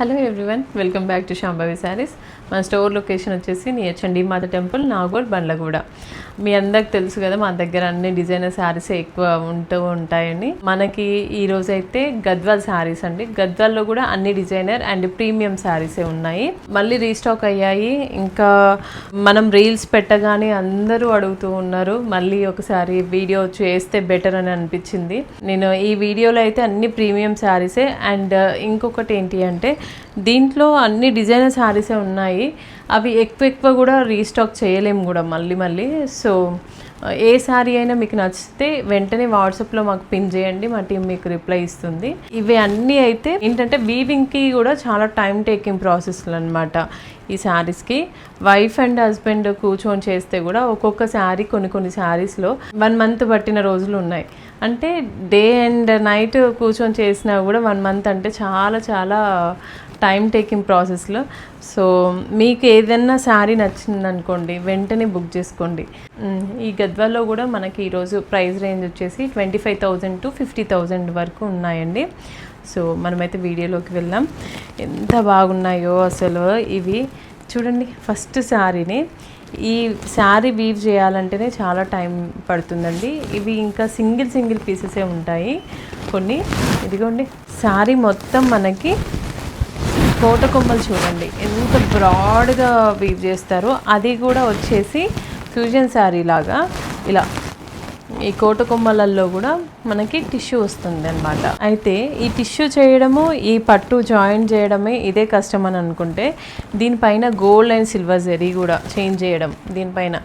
Hello everyone, welcome back to Shambhavi saris. మన store location వచ్చేసి near Chandi మాత temple, Nagole, Bandlaguda. మీ అందరికి తెలుసు కదా, మా దగ్గర అన్ని డిజైనర్ శారీసే ఎక్కువ ఉంటాయని. మనకి ఈ రోజు అయితే గద్వాల్ శారీస్ అండి. గద్వాల్లో కూడా అన్ని డిజైనర్ అండ్ ప్రీమియం శారీసే ఉన్నాయి. మళ్ళీ రీస్టాక్ అయ్యాయి. ఇంకా మనం రీల్స్ పెట్టగానే అందరూ అడుగుతూ ఉన్నారు, మళ్ళీ ఒకసారి వీడియో చేస్తే బెటర్ అని అనిపించింది. నేను ఈ వీడియోలో అయితే అన్ని ప్రీమియం శారీసే. అండ్ ఇంకొకటి ఏంటి అంటే, దీంట్లో అన్ని డిజైనర్ శారీసే ఉన్నాయి. అవి ఎక్కువ కూడా రీస్టాక్ చేయలేము కూడా మళ్ళీ. సో ఏ శారీ అయినా మీకు నచ్చితే వెంటనే వాట్సాప్లో మాకు పిన్ చేయండి, మా టీం మీకు రిప్లై ఇస్తుంది. ఇవి అన్నీ అయితే ఏంటంటే వీవింగ్కి కూడా చాలా టైం టేకింగ్ ప్రాసెస్లు అనమాట. ఈ శారీస్కి వైఫ్ అండ్ హస్బెండ్ కూర్చొని చేస్తే కూడా ఒక్కొక్క శారీ కొన్ని శారీస్లో 1 month పట్టిన రోజులు ఉన్నాయి. అంటే డే అండ్ నైట్ కూర్చొని చేసినా కూడా 1 month అంటే చాలా టైం టేకింగ్ ప్రాసెస్లో. సో మీకు ఏదైనా శారీ నచ్చిందనుకోండి, వెంటనే బుక్ చేసుకోండి. ఈ గద్వాల్లో కూడా మనకి ఈరోజు ప్రైస్ రేంజ్ వచ్చేసి 25,000 to 50,000 వరకు ఉన్నాయండి. సో మనమైతే వీడియోలోకి వెళ్దాం. ఎంత బాగున్నాయో అసలు ఇవి చూడండి. ఫస్ట్ శారీని, ఈ శారీ వీవ్ చేయాలంటేనే చాలా టైం పడుతుందండి. ఇవి ఇంకా సింగిల్ పీసెసే ఉంటాయి కొన్ని. ఇదిగోండి, శారీ మొత్తం మనకి కోట కొమ్మలు చూడండి ఎంత బ్రాడ్గా వీవ్ చేస్తారో. అది కూడా వచ్చేసి ఫ్యూజన్ శారీ లాగా ఇలా ఈ కోట కొమ్మలలో కూడా మనకి టిష్యూ వస్తుంది అనమాట. అయితే ఈ టిష్యూ చేయడము, ఈ పట్టు జాయిన్ చేయడమే ఇదే కష్టం అని అనుకుంటే, దీనిపైన గోల్డ్ అండ్ సిల్వర్ జెరీ కూడా చేంజ్ చేయడం. దీనిపైన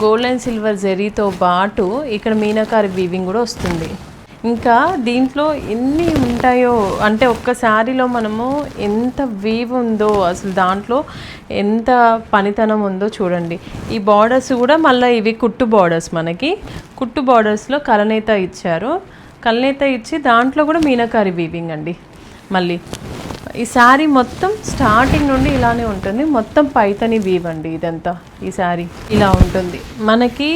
గోల్డ్ అండ్ సిల్వర్ జెరీతో పాటు ఇక్కడ మీనాకారి వీవింగ్ కూడా వస్తుంది. ఇంకా దీంట్లో ఎన్ని ఉంటాయో అంటే, ఒక్క శారీలో మనము ఎంత వీవ్ ఉందో, అసలు దాంట్లో ఎంత పనితనం ఉందో చూడండి. ఈ బార్డర్స్ కూడా మళ్ళీ ఇవి కుట్టు బార్డర్స్. మనకి కుట్టు బార్డర్స్లో కలనేత ఇచ్చారు. కలనేత ఇచ్చి దాంట్లో కూడా మీనాకారి వీవింగ్ అండి. మళ్ళీ ఈ శారీ మొత్తం స్టార్టింగ్ నుండి ఇలానే ఉంటుంది. మొత్తం పైతని వీవ్ అండి ఇదంతా. ఈ శారీ ఇలా ఉంటుంది మనకి,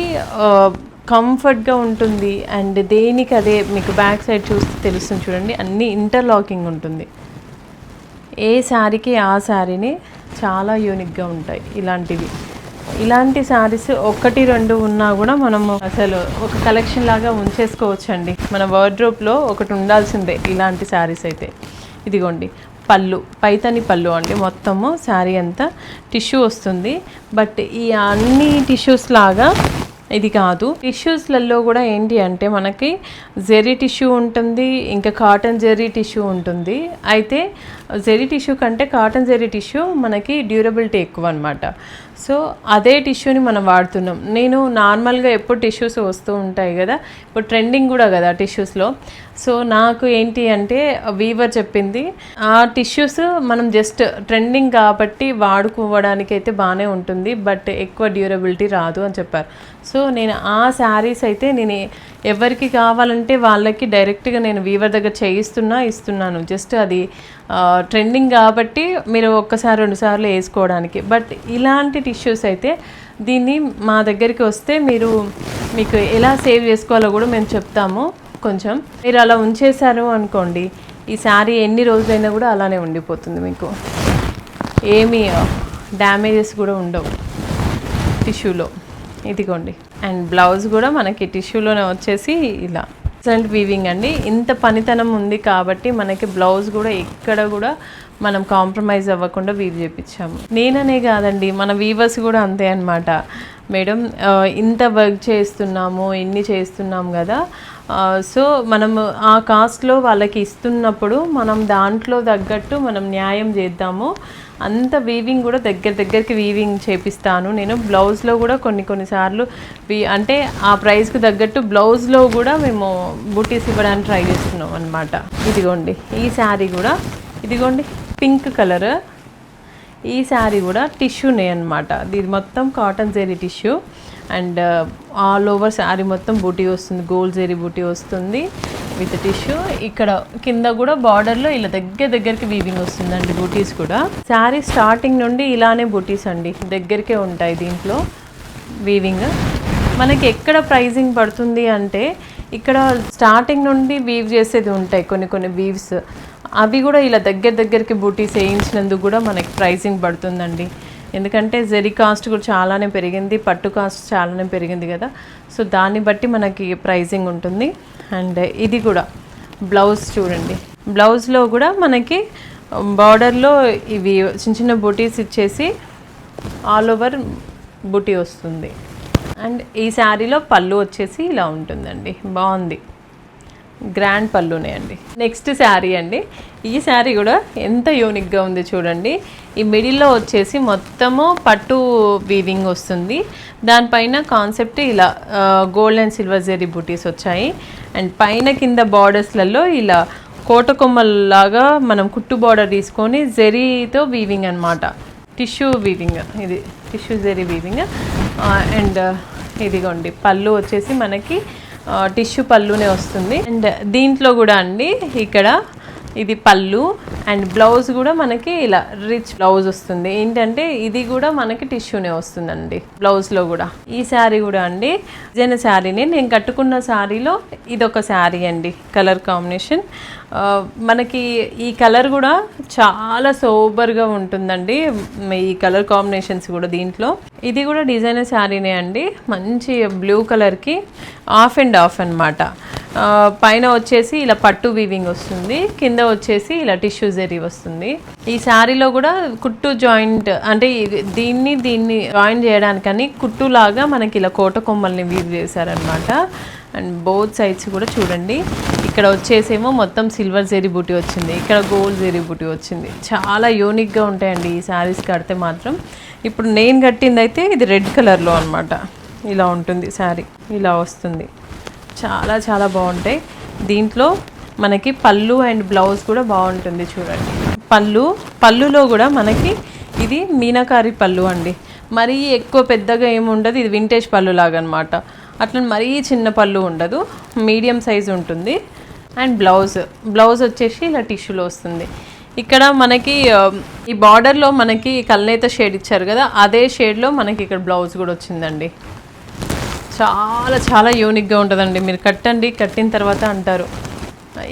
కంఫర్ట్గా ఉంటుంది. అండ్ దేనికి అదే మీకు బ్యాక్ సైడ్ చూస్తే తెలుస్తుంది చూడండి, అన్నీ ఇంటర్లాకింగ్ ఉంటుంది. ఏ శారీకి ఆ శారీని చాలా యూనిక్గా ఉంటాయి ఇలాంటివి. ఇలాంటి శారీస్ 1-2 ఉన్నా కూడా మనము అసలు ఒక కలెక్షన్ లాగా ఉంచేసుకోవచ్చండి. మన వార్డ్రోబ్లో ఒకటి ఉండాల్సిందే ఇలాంటి శారీస్ అయితే. ఇదిగోండి పళ్ళు, పైతని పళ్ళు అండి. మొత్తము శారీ అంతా టిష్యూ వస్తుంది. బట్ ఈ అన్ని టిష్యూస్ లాగా ఇది కాదు. టిష్యూస్లలో కూడా ఏంటి అంటే మనకి జెరీ టిష్యూ ఉంటుంది, ఇంకా కాటన్ జెరీ టిష్యూ ఉంటుంది. అయితే జెరీ టిష్యూ కంటే కాటన్ జెరీ టిష్యూ మనకి డ్యూరబిలిటీ ఎక్కువ అనమాట. సో అదే టిష్యూని మనం వాడుతున్నాం. నేను నార్మల్గా ఎప్పుడు టిష్యూస్ వస్తూ ఉంటాయి కదా, ఇప్పుడు ట్రెండింగ్ కూడా కదా టిష్యూస్లో. సో నాకు ఏంటి అంటే వీవర్ చెప్పింది, ఆ టిష్యూస్ మనం జస్ట్ ట్రెండింగ్ కాబట్టి వాడుకోవడానికి అయితే బాగానే ఉంటుంది, బట్ ఎక్కువ డ్యూరబిలిటీ రాదు అని చెప్పారు. సో నేను ఆ శారీస్ అయితే నేను ఎవరికి కావాలంటే వాళ్ళకి డైరెక్ట్గా నేను వీవర్ దగ్గర ఇస్తున్నాను. జస్ట్ అది ట్రెండింగ్ కాబట్టి మీరు 1-2 సార్లు వేసుకోవడానికి. బట్ ఇలాంటి టిష్యూస్ అయితే దీన్ని మా దగ్గరికి వస్తే మీకు ఎలా సేవ్ చేసుకోవాలో కూడా మేము చెప్తాము. కొంచెం మీరు అలా ఉంచేశారు అనుకోండి, ఈ శారీ ఎన్ని రోజులైనా కూడా అలానే ఉండిపోతుంది. మీకు ఏమీ డ్యామేజెస్ కూడా ఉండవు టిష్యూలో. ఇదిగోండి. అండ్ బ్లౌజ్ కూడా మనకి టిష్యూలోనే వచ్చేసి ఇలా ఎక్సలెంట్ వీవింగ్ అండి. ఇంత పనితనం ఉంది కాబట్టి మనకి బ్లౌజ్ కూడా ఎక్కడ కూడా మనం కాంప్రమైజ్ అవ్వకుండా వీవ్ చేయించాము. నేననే కాదండి, మన వీవర్స్ కూడా అంతే అనమాట. మేడం ఇంత వర్క్ చేస్తున్నాము, ఇన్ని చేస్తున్నాము కదా, సో మనము ఆ కాస్ట్లో వాళ్ళకి ఇస్తున్నప్పుడు మనం దాంట్లో తగ్గట్టు మనం న్యాయం చేద్దాము. అంత వీవింగ్ కూడా దగ్గరికి వీవింగ్ చేపిస్తాను నేను. బ్లౌజ్లో కూడా కొన్నిసార్లు అంటే ఆ ప్రైస్కి తగ్గట్టు బ్లౌజ్లో కూడా మేము బూటీస్ ఇవ్వడానికి ట్రై చేస్తున్నాం అనమాట. ఇదిగోండి ఈ శారీ కూడా, ఇదిగోండి పింక్ కలర్. ఈ శారీ కూడా టిష్యూనే అనమాట. ఇది మొత్తం cotton zari tissue. And all over sari మొత్తం బూటీ వస్తుంది, గోల్డ్ జెరీ బూటీ వస్తుంది విత్ టిష్యూ. ఇక్కడ కింద కూడా బార్డర్లో ఇలా దగ్గరికి వీవింగ్ వస్తుందండి బూటీస్ కూడా. శారీ స్టార్టింగ్ నుండి ఇలానే బూటీస్ అండి, దగ్గరికే ఉంటాయి దీంట్లో వీవింగ్. మనకి ఎక్కడ ప్రైజింగ్ పడుతుంది అంటే, ఇక్కడ స్టార్టింగ్ నుండి వీవ్ చేసేది ఉంటాయి కొన్ని వీవ్స్. అవి కూడా ఇలా దగ్గరికి బూటీస్ వేయించినందుకు కూడా మనకి ప్రైసింగ్ పడుతుందండి. ఎందుకంటే జరీ కాస్ట్ కూడా చాలానే పెరిగింది, పట్టు కాస్ట్ చాలానే పెరిగింది కదా, సో దాన్ని బట్టి మనకి ప్రైసింగ్ ఉంటుంది. అండ్ ఇది కూడా బ్లౌజ్ చూడండి, బ్లౌజ్లో కూడా మనకి బార్డర్లో ఇవి చిన్న చిన్న బూటీస్ ఇచ్చేసి ఆల్ ఓవర్ బూటీ వస్తుంది. అండ్ ఈ శారీలో పళ్ళు వచ్చేసి ఇలా ఉంటుందండి, బాగుంది, గ్రాండ్ పళ్ళునే అండి. నెక్స్ట్ శారీ అండి, ఈ శారీ కూడా ఎంత యూనిక్గా ఉంది చూడండి. ఈ మిడిల్లో వచ్చేసి మొత్తము పట్టు వీవింగ్ వస్తుంది, దానిపైన కాన్సెప్ట్ ఇలా గోల్డ్ అండ్ సిల్వర్ జెరీ బూటీస్ వచ్చాయి. అండ్ పైన కింద బార్డర్స్లలో ఇలా కోటకొమ్మల్లాగా మనం కుట్టు బార్డర్ తీసుకొని జెరీతో వీవింగ్ అనమాట, టిష్యూ వీవింగ్, ఇది టిష్యూ జెరీ వీవింగ్. అండ్ ఇదిగోండి పళ్ళు వచ్చేసి మనకి టిష్యూ పళ్ళునే వస్తుంది. అండ్ దీంట్లో కూడా అండి ఇక్కడ ఇది పళ్ళు అండ్ బ్లౌజ్ కూడా మనకి ఇలా రిచ్ బ్లౌజ్ వస్తుంది. ఏంటంటే ఇది కూడా మనకి టిష్యూనే వస్తుందండి బ్లౌజ్లో కూడా. ఈ శారీ కూడా అండి డిజైన్ శారీని, నేను కట్టుకున్న శారీలో ఇదొక శారీ అండి, కలర్ కాంబినేషన్. మనకి ఈ కలర్ కూడా చాలా సోబర్గా ఉంటుందండి, ఈ కలర్ కాంబినేషన్స్ కూడా దీంట్లో. ఇది కూడా డిజైనర్ శారీనే అండి, మంచి బ్లూ కలర్కి ఆఫ్ అండ్ ఆఫ్ అనమాట. పైన వచ్చేసి ఇలా పట్టు వీవింగ్ వస్తుంది, కింద వచ్చేసి ఇలా టిష్యూ జెరీ వస్తుంది. ఈ శారీలో కూడా కుట్టు జాయింట్ అంటే దీన్ని జాయిన్ చేయడానికని కుట్టులాగా మనకి ఇలా కోట కొమ్మల్ని వీవ్ చేశారనమాట. అండ్ బోత్ సైడ్స్ కూడా చూడండి, ఇక్కడ వచ్చేసేమో మొత్తం సిల్వర్ జెరీ బూటీ వచ్చింది, ఇక్కడ గోల్డ్ జెరీ బూటీ వచ్చింది. చాలా యూనిక్గా ఉంటాయండి ఈ శారీస్ కడితే మాత్రం. ఇప్పుడు నేను కట్టింది అయితే ఇది రెడ్ కలర్లో అనమాట, ఇలా ఉంటుంది శారీ, ఇలా వస్తుంది, చాలా చాలా బాగుంటాయి. దీంట్లో మనకి పళ్ళు అండ్ బ్లౌజ్ కూడా బాగుంటుంది చూడండి. పళ్ళులో కూడా మనకి ఇది మీనాకారి పళ్ళు అండి, మరీ ఎక్కువ పెద్దగా ఏముండదు, ఇది వింటేజ్ పళ్ళు లాగా అనమాట. అట్లా మరీ చిన్న పళ్ళు ఉండదు, మీడియం సైజ్ ఉంటుంది. అండ్ బ్లౌజ్ వచ్చేసి ఇలా టిష్యూలో వస్తుంది. ఇక్కడ మనకి ఈ బార్డర్లో మనకి కల్నేత షేడ్ ఇచ్చారు కదా, అదే షేడ్లో మనకి ఇక్కడ బ్లౌజ్ కూడా వచ్చిందండి. చాలా చాలా యూనిక్గా ఉంటుందండి, మీరు కట్టండి, కట్టిన తర్వాత అంటారు.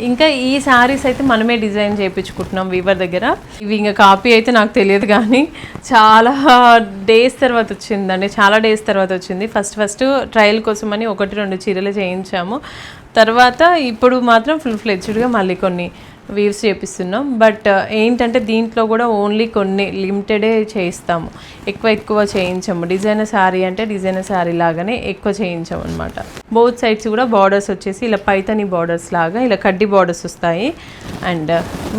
ఇంకా ఈ శారీస్ అయితే మనమే డిజైన్ చేయించుకుంటున్నాం వీవర్ దగ్గర. ఇవి ఇంకా కాపీ అయితే నాకు తెలియదు, కానీ చాలా డేస్ తర్వాత వచ్చిందండి, చాలా డేస్ తర్వాత వచ్చింది. ఫస్ట్ ట్రయల్ కోసం అని 1-2 చీరలు చేయించాము, తర్వాత ఇప్పుడు మాత్రం ఫుల్ ఫ్లెడ్జ్డ్గా మళ్ళీ కొన్ని వీవ్స్ చేపిస్తున్నాం. బట్ ఏంటంటే దీంట్లో కూడా ఓన్లీ కొన్ని లిమిటెడే చేయిస్తాము, ఎక్కువ చేయించాము. డిజైనర్ శారీ అంటే డిజైనర్ శారీ లాగానే ఎక్కువ చేయించాము అనమాట. బోత్ సైడ్స్ కూడా బార్డర్స్ వచ్చేసి ఇలా పైతని బార్డర్స్ లాగా ఇలా కడ్డీ బార్డర్స్ వస్తాయి. అండ్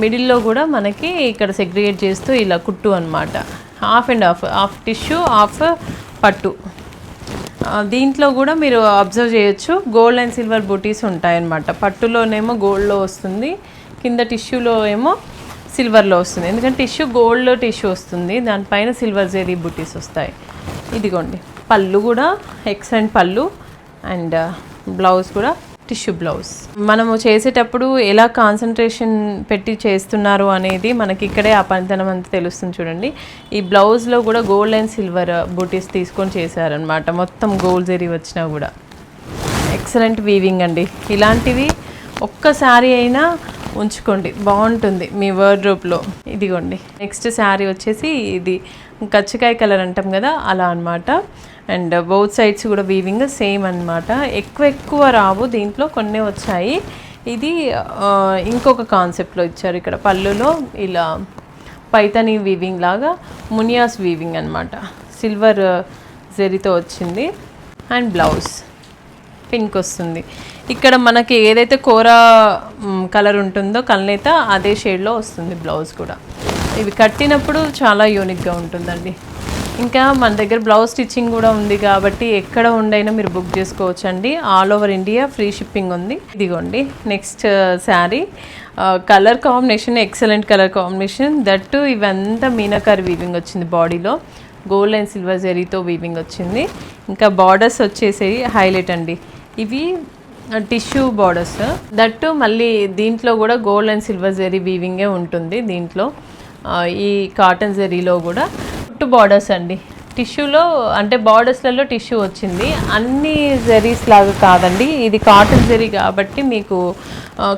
మిడిల్లో కూడా మనకి ఇక్కడ సెగ్రిగేట్ చేస్తూ ఇలా కుట్టు అనమాట, half and half tissue, half పట్టు. దీంట్లో కూడా మీరు అబ్జర్వ్ చేయొచ్చు, గోల్డ్ అండ్ సిల్వర్ బూటీస్ ఉంటాయన్నమాట. పట్టులోనేమో గోల్డ్లో వస్తుంది, కింద టిష్యూలో ఏమో సిల్వర్లో వస్తుంది. ఎందుకంటే టిష్యూ గోల్డ్లో టిష్యూ వస్తుంది, దానిపైన సిల్వర్ జెరీ బూటీస్ వస్తాయి. ఇదిగోండి పళ్ళు కూడా ఎక్సలెంట్ పళ్ళు, అండ్ బ్లౌజ్ కూడా టిష్యూ బ్లౌజ్. మనము చేసేటప్పుడు ఎలా కాన్సన్ట్రేషన్ పెట్టి చేస్తున్నారు అనేది మనకి ఇక్కడే ఆ పనితనం అంతా తెలుస్తుంది చూడండి. ఈ బ్లౌజ్లో కూడా గోల్డ్ అండ్ సిల్వర్ బూటీస్ తీసుకొని చేశారనమాట, మొత్తం గోల్డ్ జెరీ వచ్చినా కూడా. ఎక్సలెంట్ వీవింగ్ అండి, ఇలాంటివి ఒక్కసారి అయినా ఉంచుకోండి, బాగుంటుంది మీ వార్డ్రోబ్లో. ఇదిగోండి నెక్స్ట్ శారీ వచ్చేసి ఇది కచ్చకాయ కలర్ అంటాం కదా, అలా అనమాట. అండ్ బౌత్ సైడ్స్ కూడా వీవింగ్ సేమ్ అనమాట, ఎక్కువ రావు, దీంట్లో కొన్ని వచ్చాయి. ఇది ఇంకొక కాన్సెప్ట్లో ఇచ్చారు, ఇక్కడ పళ్ళులో ఇలా పైతని వీవింగ్ లాగా మునియాస్ వీవింగ్ అనమాట, సిల్వర్ జెరీతో వచ్చింది. అండ్ బ్లౌజ్ పింక్ వస్తుంది. ఇక్కడ మనకి ఏదైతే కోరా కలర్ ఉంటుందో కల్నేత, అదే షేడ్లో వస్తుంది బ్లౌజ్ కూడా. ఇవి కట్టినప్పుడు చాలా యూనిక్గా ఉంటుందండి. ఇంకా మన దగ్గర బ్లౌజ్ స్టిచ్చింగ్ కూడా ఉంది కాబట్టి ఎక్కడ ఉండైనా మీరు బుక్ చేసుకోవచ్చు అండి, all over India free shipping ఉంది. ఇదిగోండి next sari, colour combination excellent colour combination, that ఇవంతా మీనాకారి వీవింగ్ వచ్చింది, బాడీలో గోల్డ్ అండ్ సిల్వర్ జెరీతో వీవింగ్ వచ్చింది. ఇంకా బార్డర్స్ వచ్చేసి హైలైట్ అండి, ఇవి టిష్యూ బార్డర్స్, దట్టు మళ్ళీ దీంట్లో కూడా గోల్డ్ అండ్ సిల్వర్ జెరీ వీవింగే ఉంటుంది. దీంట్లో ఈ కాటన్ జెరీలో కూడా కుట్టు బార్డర్స్ అండి, టిష్యూలో అంటే బార్డర్స్లలో టిష్యూ వచ్చింది, అన్ని జరీస్ లాగా కాదండి, ఇది కాటన్ జరీ కాబట్టి మీకు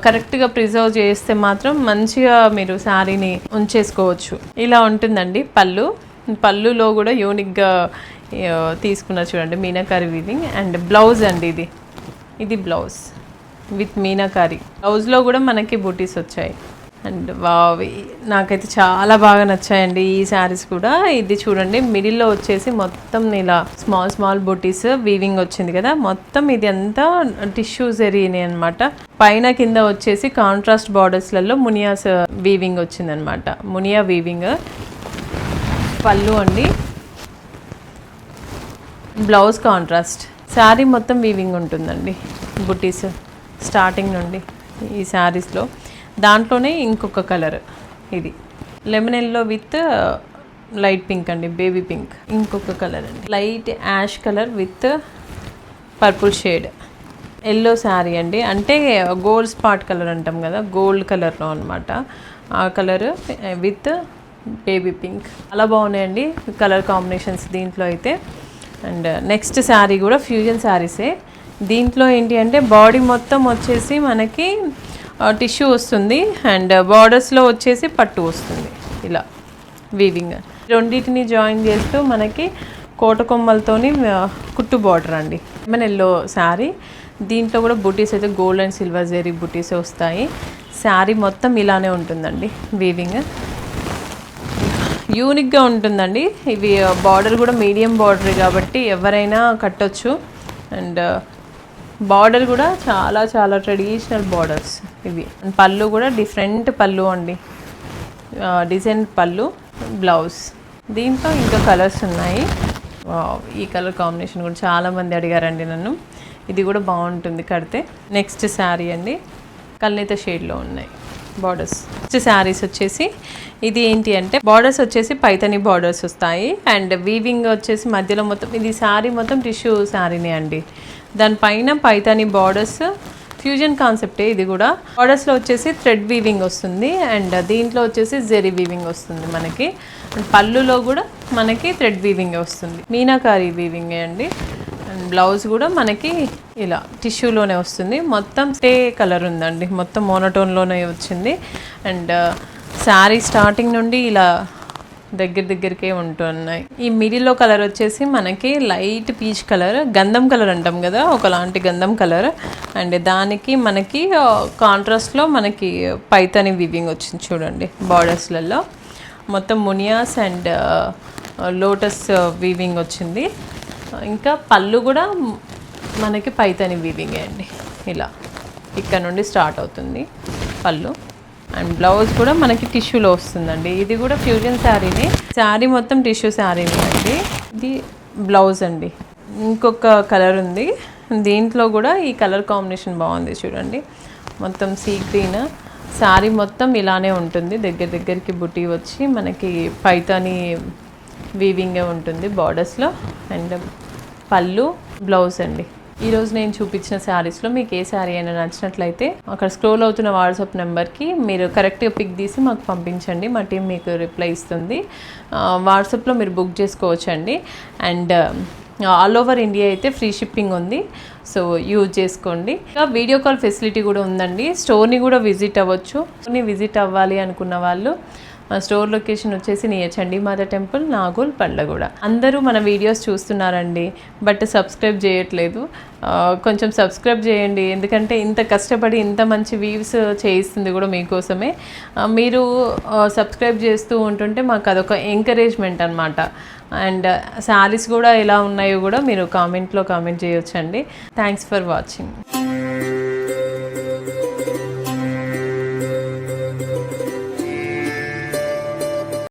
కరెక్ట్గా ప్రిజర్వ్ చేస్తే మాత్రం మంచిగా మీరు శారీని ఉంచేసుకోవచ్చు. ఇలా ఉంటుందండి పళ్ళులో కూడా యూనిక్గా తీసుకున్నారు చూడండి మీనాకారి వీవింగ్. అండ్ బ్లౌజ్ అండి, ఇది బ్లౌజ్ విత్ మీనాకారి. బ్లౌజ్లో కూడా మనకి బూటీస్ వచ్చాయి. అండ్ నాకైతే చాలా బాగా నచ్చాయండి ఈ శారీస్ కూడా. ఇది చూడండి మిడిల్లో వచ్చేసి మొత్తం ఇలా స్మాల్ బూటీస్ వీవింగ్ వచ్చింది కదా, మొత్తం ఇది అంతా టిష్యూ జరీని అనమాట. పైన కింద వచ్చేసి కాంట్రాస్ట్ బార్డర్స్లలో మునియాస్ వీవింగ్ వచ్చిందనమాట, మునియా వీవింగ్. పళ్ళు అండి, బ్లౌజ్ కాంట్రాస్ట్. శారీ మొత్తం వీవింగ్ ఉంటుందండి, బుటీస్ స్టార్టింగ్ నుండి ఈ శారీస్లో. దాంట్లోనే ఇంకొక కలర్, ఇది lemon yellow with light pink అండి, బేబీ పింక్. ఇంకొక కలర్ అండి, light ash colour with purple shade. Yellow sari అండి, అంటే గోల్డ్ స్పాట్ కలర్ అంటాం కదా, గోల్డ్ కలర్లో అనమాట ఆ కలర్ విత్ బేబీ పింక్. చాలా బాగున్నాయండి కలర్ కాంబినేషన్స్ దీంట్లో అయితే. అండ్ నెక్స్ట్ శారీ కూడా ఫ్యూజన్ శారీసే. దీంట్లో ఏంటి అంటే బాడీ మొత్తం వచ్చేసి మనకి టిష్యూ వస్తుంది అండ్ బార్డర్స్లో వచ్చేసి పట్టు వస్తుంది, ఇలా వీవింగ్. రెండింటిని జాయిన్ చేస్తూ మనకి కోటకొమ్మలతోని కుట్టు బార్డర్ అండి. లెమన్ ఎల్లో శారీ, దీంట్లో కూడా బుటీస్ అయితే గోల్డ్ అండ్ సిల్వర్ జరీ బుటీస్ వస్తాయి. శారీ మొత్తం ఇలానే ఉంటుందండి వీవింగ్, యూనిక్గా ఉంటుందండి. ఇవి బార్డర్ కూడా మీడియం బార్డర్ కాబట్టి ఎవరైనా కట్టొచ్చు. అండ్ బార్డర్ కూడా చాలా ట్రెడిషనల్ బార్డర్స్ ఇవి. పళ్ళు కూడా డిఫరెంట్ పళ్ళు అండి, డిజైన్ పళ్ళు. బ్లౌజ్ దీంట్లో ఇంకా కలర్స్ ఉన్నాయి. ఈ కలర్ కాంబినేషన్ కూడా చాలామంది అడిగారండి నన్ను, ఇది కూడా బాగుంటుంది కడితే. నెక్స్ట్ శారీ అండి, కల్నేత షేడ్లో ఉన్నాయి బార్డర్స్. నెక్స్ట్ శారీస్ వచ్చేసి ఇది ఏంటి అంటే బార్డర్స్ వచ్చేసి పైతని బార్డర్స్ వస్తాయి అండ్ వీవింగ్ వచ్చేసి మధ్యలో మొత్తం, ఇది శారీ మొత్తం టిష్యూ శారీనే అండి. దానిపైన పైతాని బార్డర్స్, ఫ్యూజన్ కాన్సెప్టే ఇది కూడా. బార్డర్స్లో వచ్చేసి థ్రెడ్ వీవింగ్ వస్తుంది అండ్ దీంట్లో వచ్చేసి జెరీ వీవింగ్ వస్తుంది మనకి. అండ్ పళ్ళులో కూడా మనకి థ్రెడ్ వీవింగ్ వస్తుంది, మీనాకారి వీవింగ్ అండి. అండ్ బ్లౌజ్ కూడా మనకి ఇలా టిష్యూలోనే వస్తుంది. మొత్తం స్టే కలర్ ఉందండి, మొత్తం మోనోటోన్లోనే వచ్చింది. అండ్ శారీ స్టార్టింగ్ నుండి ఇలా దగ్గరకే ఉంటున్నాయి. ఈ మిడిల్లో కలర్ వచ్చేసి మనకి లైట్ పీచ్ కలర్, గంధం కలర్ అంటాం కదా, ఒకలాంటి గంధం కలర్. అండ్ దానికి మనకి కాంట్రాస్ట్లో మనకి పైతాని వీవింగ్ వచ్చింది చూడండి బార్డర్స్లలో. మొత్తం మునియాస్ అండ్ లోటస్ వీవింగ్ వచ్చింది. ఇంకా పళ్ళు కూడా మనకి పైతాని వీవింగ్ అండి, ఇలా ఇక్కడ నుండి స్టార్ట్ అవుతుంది పళ్ళు. అండ్ బ్లౌజ్ కూడా మనకి టిష్యూలో వస్తుందండి. ఇది కూడా ఫ్యూజన్ శారీని, శారీ మొత్తం టిష్యూ శారీని అండి. ఇది బ్లౌజ్ అండి. ఇంకొక కలర్ ఉంది దీంట్లో కూడా, ఈ కలర్ కాంబినేషన్ బాగుంది చూడండి. మొత్తం సీ గ్రీన్, శారీ మొత్తం ఇలానే ఉంటుంది, దగ్గరికి బుటీ వచ్చి మనకి పైతాని వీవింగే ఉంటుంది బార్డర్స్లో. అండ్ పళ్ళు, బ్లౌజ్ అండి. ఈరోజు నేను చూపించిన శారీస్లో మీకు ఏ శారీ అయినా నచ్చినట్లయితే అక్కడ స్క్రోల్ అవుతున్న వాట్సాప్ నెంబర్కి మీరు కరెక్ట్గా పిక్ తీసి మాకు పంపించండి, మా టీం మీకు రిప్లై ఇస్తుంది. వాట్సాప్లో మీరు బుక్ చేసుకోవచ్చండి. అండ్ ఆల్ ఓవర్ ఇండియా అయితే ఫ్రీ షిప్పింగ్ ఉంది, సో యూజ్ చేసుకోండి. ఇంకా వీడియో కాల్ ఫెసిలిటీ కూడా ఉందండి. స్టోర్ని కూడా విజిట్ అవ్వచ్చు. విజిట్ అవ్వాలి అనుకున్న వాళ్ళు మా స్టోర్ లొకేషన్ వచ్చేసి నియర్ చండీమాత టెంపుల్, నాగోల్, బండ్లగూడ. అందరూ మన వీడియోస్ చూస్తున్నారండి, బట్ సబ్స్క్రైబ్ చేయట్లేదు. కొంచెం సబ్స్క్రైబ్ చేయండి, ఎందుకంటే ఇంత కష్టపడి ఇంత మంచి వ్యూస్ చేయిస్తుంది కూడా మీకోసమే. మీరు సబ్స్క్రైబ్ చేస్తూ ఉంటుంటే మాకు అదొక ఎంకరేజ్మెంట్ అనమాట. అండ్ శారీస్ కూడా ఎలా ఉన్నాయో కూడా మీరు కామెంట్లో కామెంట్ చేయొచ్చండి. Thanks for watching.